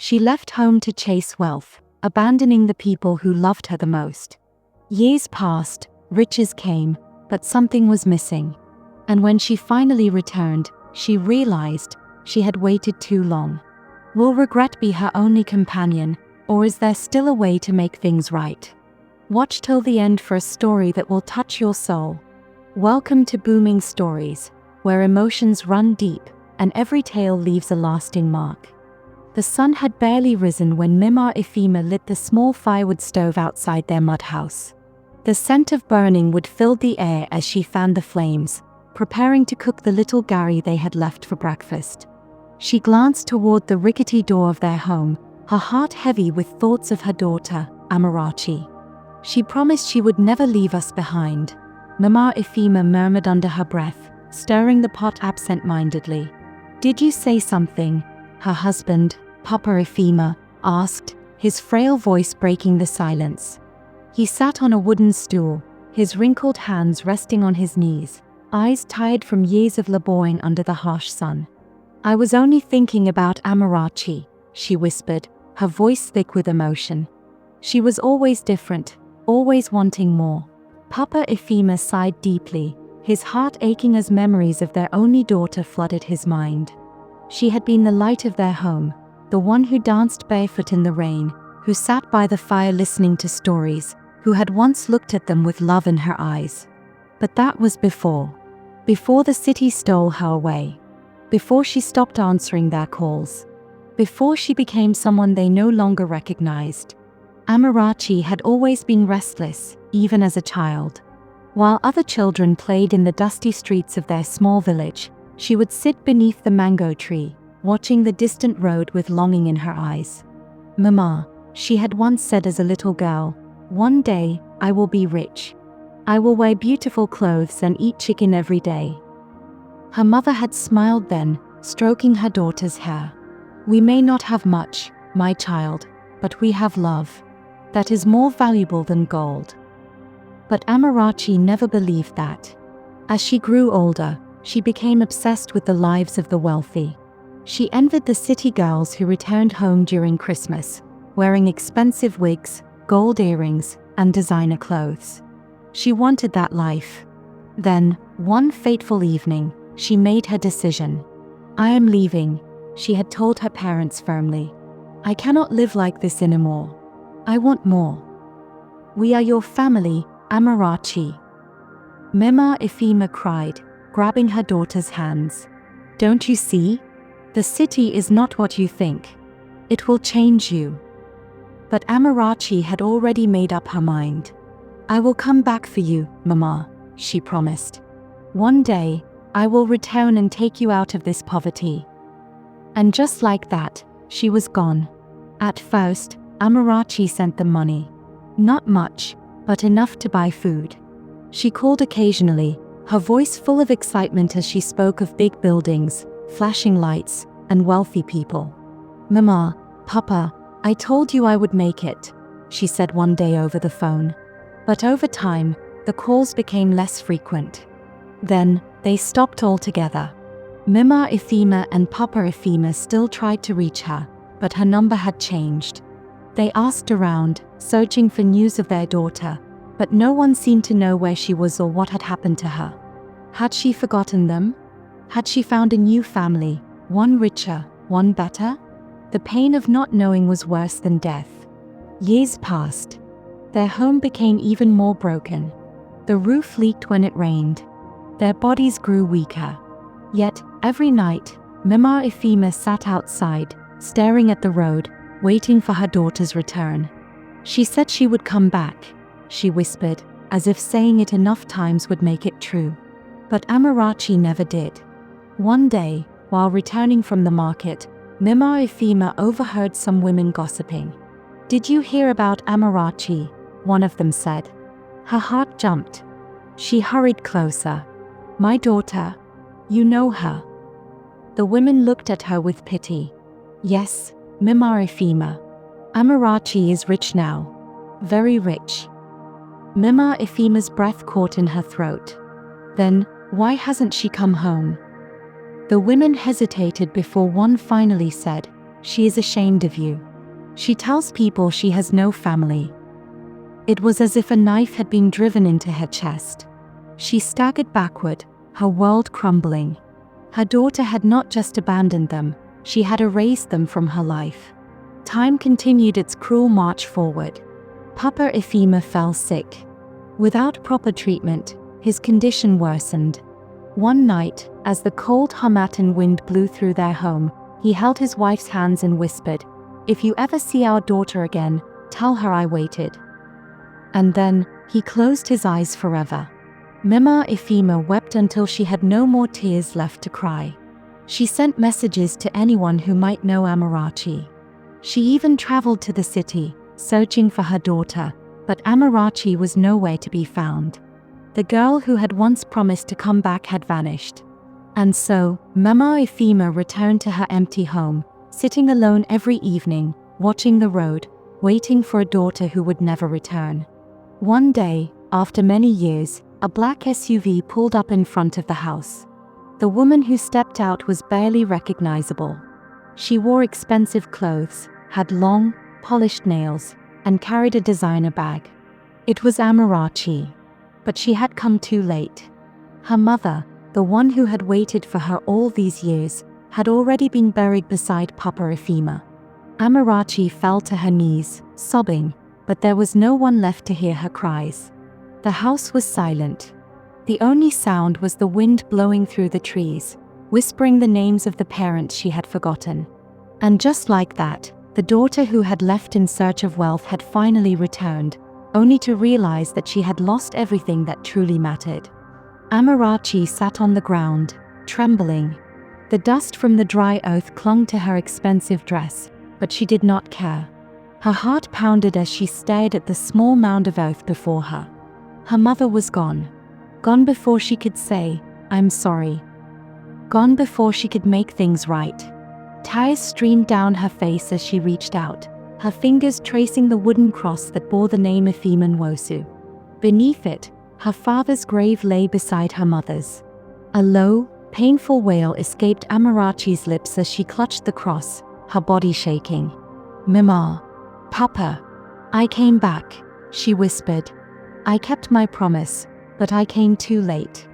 She left home to chase wealth, abandoning the people who loved her the most. Years passed, riches came, but something was missing. And when she finally returned, she realized she had waited too long. Will regret be her only companion, or is there still a way to make things right? Watch till the end for a story that will touch your soul. Welcome to Booming Stories, where emotions run deep and every tale leaves a lasting mark. The sun had barely risen when Mima Ifema lit the small firewood stove outside their mud house. The scent of burning wood filled the air as she fanned the flames, preparing to cook the little gari they had left for breakfast. She glanced toward the rickety door of their home, her heart heavy with thoughts of her daughter, Amarachi. She promised she would never leave us behind, Mima Ifema murmured under her breath, stirring the pot absent-mindedly. Did you say something? Her husband, Papa Ifema, asked, his frail voice breaking the silence. He sat on a wooden stool, his wrinkled hands resting on his knees, eyes tired from years of laboring under the harsh sun. I was only thinking about Amarachi, she whispered, her voice thick with emotion. She was always different, always wanting more. Papa Ifema sighed deeply, his heart aching as memories of their only daughter flooded his mind. She had been the light of their home, the one who danced barefoot in the rain, who sat by the fire listening to stories, who had once looked at them with love in her eyes. But that was before the city stole her away, before she stopped answering their calls, before she became someone they no longer recognized. Amarachi had always been restless, even as a child. While other children played in the dusty streets of their small village, she would sit beneath the mango tree, watching the distant road with longing in her eyes. Mama, she had once said as a little girl, one day, I will be rich. I will wear beautiful clothes and eat chicken every day. Her mother had smiled then, stroking her daughter's hair. We may not have much, my child, but we have love. That is more valuable than gold. But Amarachi never believed that. As she grew older, she became obsessed with the lives of the wealthy. She envied the city girls who returned home during Christmas, wearing expensive wigs, gold earrings, and designer clothes. She wanted that life. Then, one fateful evening, she made her decision. I am leaving, she had told her parents firmly. I cannot live like this anymore. I want more. We are your family, Amarachi. Mima Ifema cried, grabbing her daughter's hands. Don't you see? The city is not what you think. It will change you. But Amarachi had already made up her mind. I will come back for you, Mama, she promised. One day, I will return and take you out of this poverty. And just like that, she was gone. At first, Amarachi sent them money. Not much, but enough to buy food. She called occasionally, her voice full of excitement as she spoke of big buildings, flashing lights, and wealthy people. Mama, Papa, I told you I would make it, she said one day over the phone. But over time, the calls became less frequent. Then, they stopped altogether. Mima Ifema and Papa Ifema still tried to reach her, but her number had changed. They asked around, searching for news of their daughter, but no one seemed to know where she was or what had happened to her. Had she forgotten them? Had she found a new family, one richer, one better? The pain of not knowing was worse than death. Years passed. Their home became even more broken. The roof leaked when it rained. Their bodies grew weaker. Yet, every night, Mima Ifema sat outside, staring at the road, waiting for her daughter's return. She said she would come back, she whispered, as if saying it enough times would make it true. But Amarachi never did. One day, while returning from the market, Mima Ifema overheard some women gossiping. Did you hear about Amarachi? One of them said. Her heart jumped. She hurried closer. My daughter. You know her. The women looked at her with pity. Yes, Mima Ifema. Amarachi is rich now. Very rich. Mima Ifema's breath caught in her throat. Then, why hasn't she come home? The women hesitated before one finally said, She is ashamed of you. She tells people she has no family. It was as if a knife had been driven into her chest. She staggered backward, her world crumbling. Her daughter had not just abandoned them, she had erased them from her life. Time continued its cruel march forward. Papa Ifema fell sick. Without proper treatment, his condition worsened. One night, as the cold Harmattan wind blew through their home, he held his wife's hands and whispered, "If you ever see our daughter again, tell her I waited." And then, he closed his eyes forever. Mama Ifema wept until she had no more tears left to cry. She sent messages to anyone who might know Amarachi. She even traveled to the city, searching for her daughter, but Amarachi was nowhere to be found. The girl who had once promised to come back had vanished. And so, Mama Ifema returned to her empty home, sitting alone every evening, watching the road, waiting for a daughter who would never return. One day, after many years, a black SUV pulled up in front of the house. The woman who stepped out was barely recognizable. She wore expensive clothes, had long, polished nails, and carried a designer bag. It was Amarachi. But she had come too late. Her mother, the one who had waited for her all these years, had already been buried beside Papa Ifema. Amarachi fell to her knees, sobbing, but there was no one left to hear her cries. The house was silent. The only sound was the wind blowing through the trees, whispering the names of the parents she had forgotten. And just like that, the daughter who had left in search of wealth had finally returned, only to realize that she had lost everything that truly mattered. Amarachi sat on the ground, trembling. The dust from the dry earth clung to her expensive dress, but she did not care. Her heart pounded as she stared at the small mound of earth before her. Her mother was gone. Gone before she could say, "I'm sorry." Gone before she could make things right. Tears streamed down her face as she reached out, her fingers tracing the wooden cross that bore the name Ifema Nwosu. Beneath it, her father's grave lay beside her mother's. A low, painful wail escaped Amarachi's lips as she clutched the cross, her body shaking. "Mama. Papa. I came back," she whispered. "I kept my promise, but I came too late."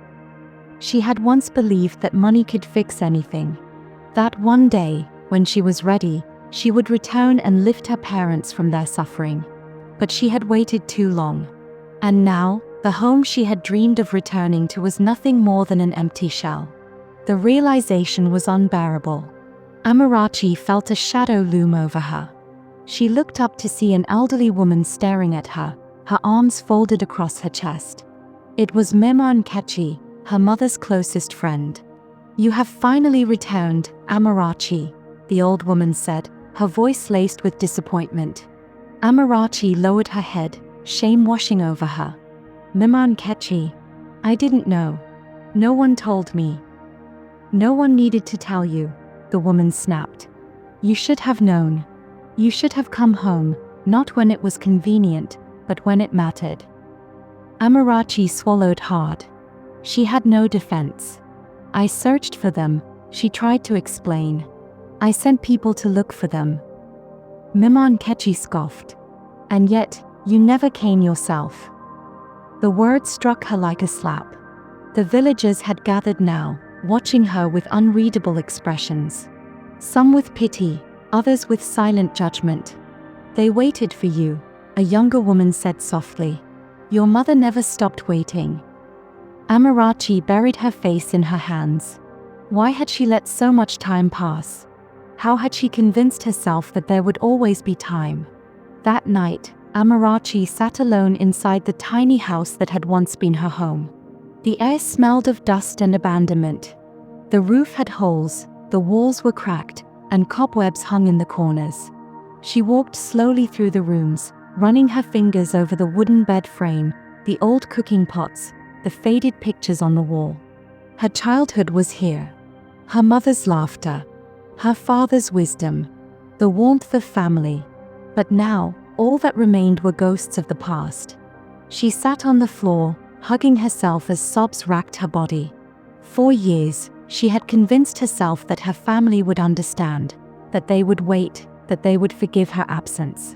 She had once believed that money could fix anything. That one day, when she was ready, she would return and lift her parents from their suffering. But she had waited too long. And now, the home she had dreamed of returning to was nothing more than an empty shell. The realization was unbearable. Amarachi felt a shadow loom over her. She looked up to see an elderly woman staring at her, her arms folded across her chest. It was Mema Nkechi, her mother's closest friend. "You have finally returned, Amarachi," the old woman said, her voice laced with disappointment. Amarachi lowered her head, shame washing over her. "Mema Nkechi, I didn't know. No one told me." "No one needed to tell you," the woman snapped. "You should have known. You should have come home, not when it was convenient, but when it mattered." Amarachi swallowed hard. She had no defense. "I searched for them," she tried to explain. "I sent people to look for them." Mema Nkechi scoffed. "And yet, you never came yourself." The word struck her like a slap. The villagers had gathered now, watching her with unreadable expressions. Some with pity, others with silent judgment. "They waited for you," a younger woman said softly. "Your mother never stopped waiting." Amarachi buried her face in her hands. Why had she let so much time pass? How had she convinced herself that there would always be time? That night, Amarachi sat alone inside the tiny house that had once been her home. The air smelled of dust and abandonment. The roof had holes, the walls were cracked, and cobwebs hung in the corners. She walked slowly through the rooms, running her fingers over the wooden bed frame, the old cooking pots, the faded pictures on the wall. Her childhood was here. Her mother's laughter, her father's wisdom, the warmth of family. But now, all that remained were ghosts of the past. She sat on the floor, hugging herself as sobs racked her body. For years, she had convinced herself that her family would understand, that they would wait, that they would forgive her absence.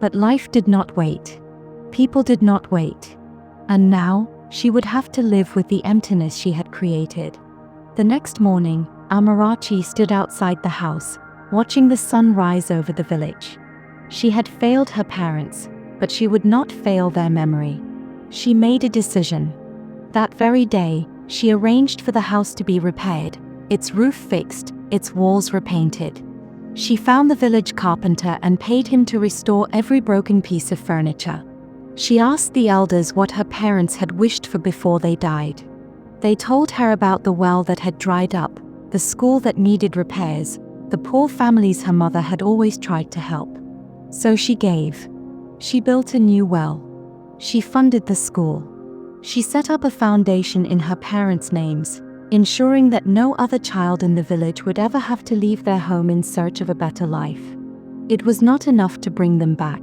But life did not wait. People did not wait. And now, she would have to live with the emptiness she had created. The next morning, Amarachi stood outside the house, watching the sun rise over the village. She had failed her parents, but she would not fail their memory. She made a decision. That very day, she arranged for the house to be repaired, its roof fixed, its walls repainted. She found the village carpenter and paid him to restore every broken piece of furniture. She asked the elders what her parents had wished for before they died. They told her about the well that had dried up, the school that needed repairs, the poor families her mother had always tried to help. So she gave. She built a new well. She funded the school. She set up a foundation in her parents' names, ensuring that no other child in the village would ever have to leave their home in search of a better life. It was not enough to bring them back,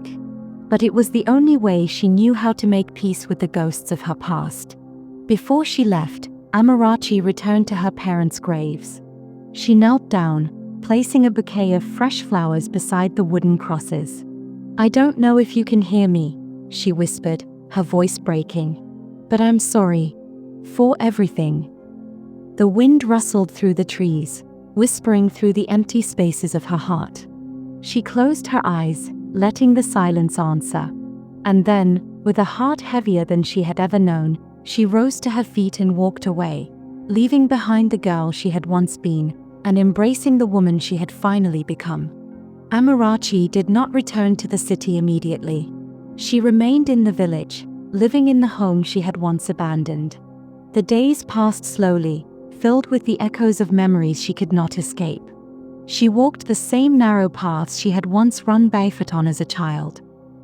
but it was the only way she knew how to make peace with the ghosts of her past. Before she left, Amarachi returned to her parents' graves. She knelt down, placing a bouquet of fresh flowers beside the wooden crosses. "I don't know if you can hear me," she whispered, her voice breaking. "But I'm sorry. For everything." The wind rustled through the trees, whispering through the empty spaces of her heart. She closed her eyes, letting the silence answer. And then, with a heart heavier than she had ever known, she rose to her feet and walked away, leaving behind the girl she had once been, and embracing the woman she had finally become. Amarachi did not return to the city immediately. She remained in the village, living in the home she had once abandoned. The days passed slowly, filled with the echoes of memories she could not escape. She walked the same narrow paths she had once run barefoot on as a child.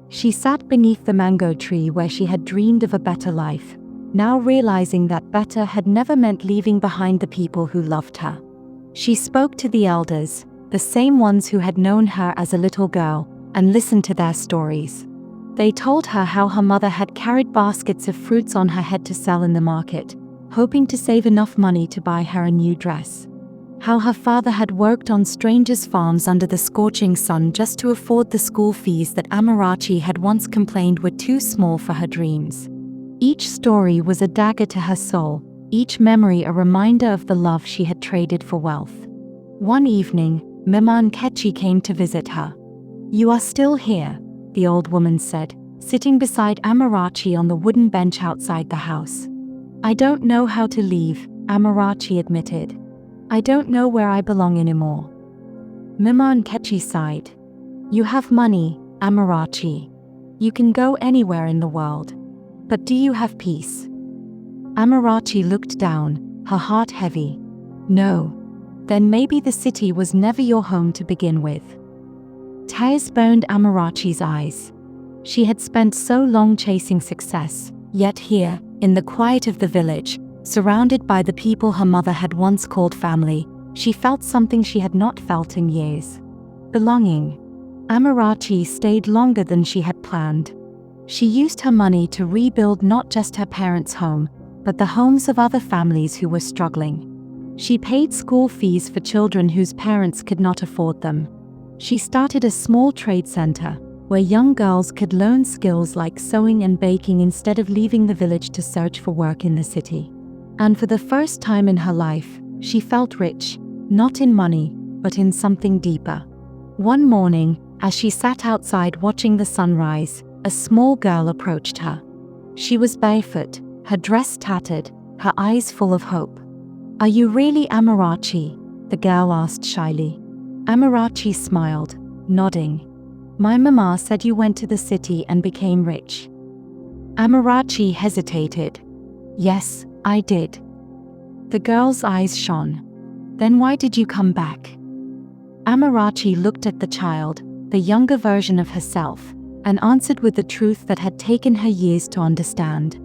She sat beneath the mango tree where she had dreamed of a better life, now realizing that better had never meant leaving behind the people who loved her. She spoke to the elders, the same ones who had known her as a little girl, and listened to their stories. They told her how her mother had carried baskets of fruits on her head to sell in the market, hoping to save enough money to buy her a new dress. How her father had worked on strangers' farms under the scorching sun just to afford the school fees that Amarachi had once complained were too small for her dreams. Each story was a dagger to her soul, each memory a reminder of the love she had traded for wealth. One evening, Amarachi came to visit her. "You are still here," the old woman said, sitting beside Amarachi on the wooden bench outside the house. "I don't know how to leave," Amarachi admitted. "I don't know where I belong anymore." Amarachi sighed. "You have money, Amarachi. You can go anywhere in the world. But do you have peace?" Amarachi looked down, her heart heavy. "No." "Then maybe the city was never your home to begin with." Tears burned Amarachi's eyes. She had spent so long chasing success, yet here, in the quiet of the village, surrounded by the people her mother had once called family, she felt something she had not felt in years. Belonging. Amarachi stayed longer than she had planned. She used her money to rebuild not just her parents' home, but the homes of other families who were struggling. She paid school fees for children whose parents could not afford them. She started a small trade center, where young girls could learn skills like sewing and baking instead of leaving the village to search for work in the city. And for the first time in her life, she felt rich, not in money, but in something deeper. One morning, as she sat outside watching the sunrise, a small girl approached her. She was barefoot, her dress tattered, her eyes full of hope. "Are you really Amarachi?" the girl asked shyly. Amarachi smiled, nodding. "My mama said you went to the city and became rich." Amarachi hesitated. "Yes, I did." The girl's eyes shone. "Then why did you come back?" Amarachi looked at the child, the younger version of herself, and answered with the truth that had taken her years to understand.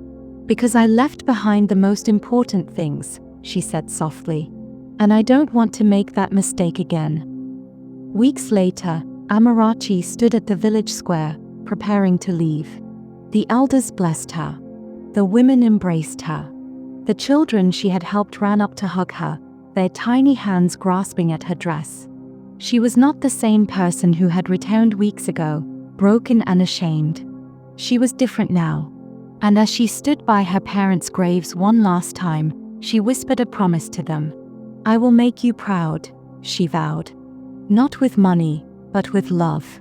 "Because I left behind the most important things," she said softly. "And I don't want to make that mistake again." Weeks later, Amarachi stood at the village square, preparing to leave. The elders blessed her. The women embraced her. The children she had helped ran up to hug her, their tiny hands grasping at her dress. She was not the same person who had returned weeks ago, broken and ashamed. She was different now. And as she stood by her parents' graves one last time, she whispered a promise to them. "I will make you proud," she vowed. Not with money, but with love.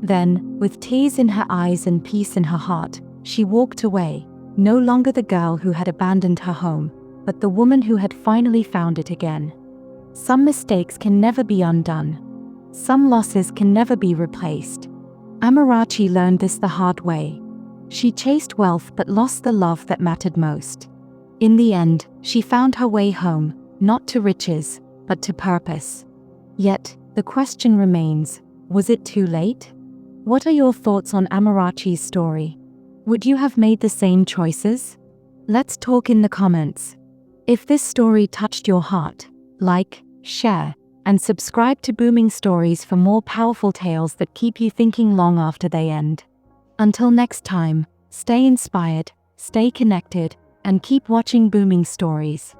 Then, with tears in her eyes and peace in her heart, she walked away, no longer the girl who had abandoned her home, but the woman who had finally found it again. Some mistakes can never be undone. Some losses can never be replaced. Amarachi learned this the hard way. She chased wealth but lost the love that mattered most. In the end, she found her way home, not to riches, but to purpose. Yet, the question remains, was it too late? What are your thoughts on Amarachi's story? Would you have made the same choices? Let's talk in the comments. If this story touched your heart, like, share, and subscribe to Booming Stories for more powerful tales that keep you thinking long after they end. Until next time, stay inspired, stay connected, and keep watching Booming Stories.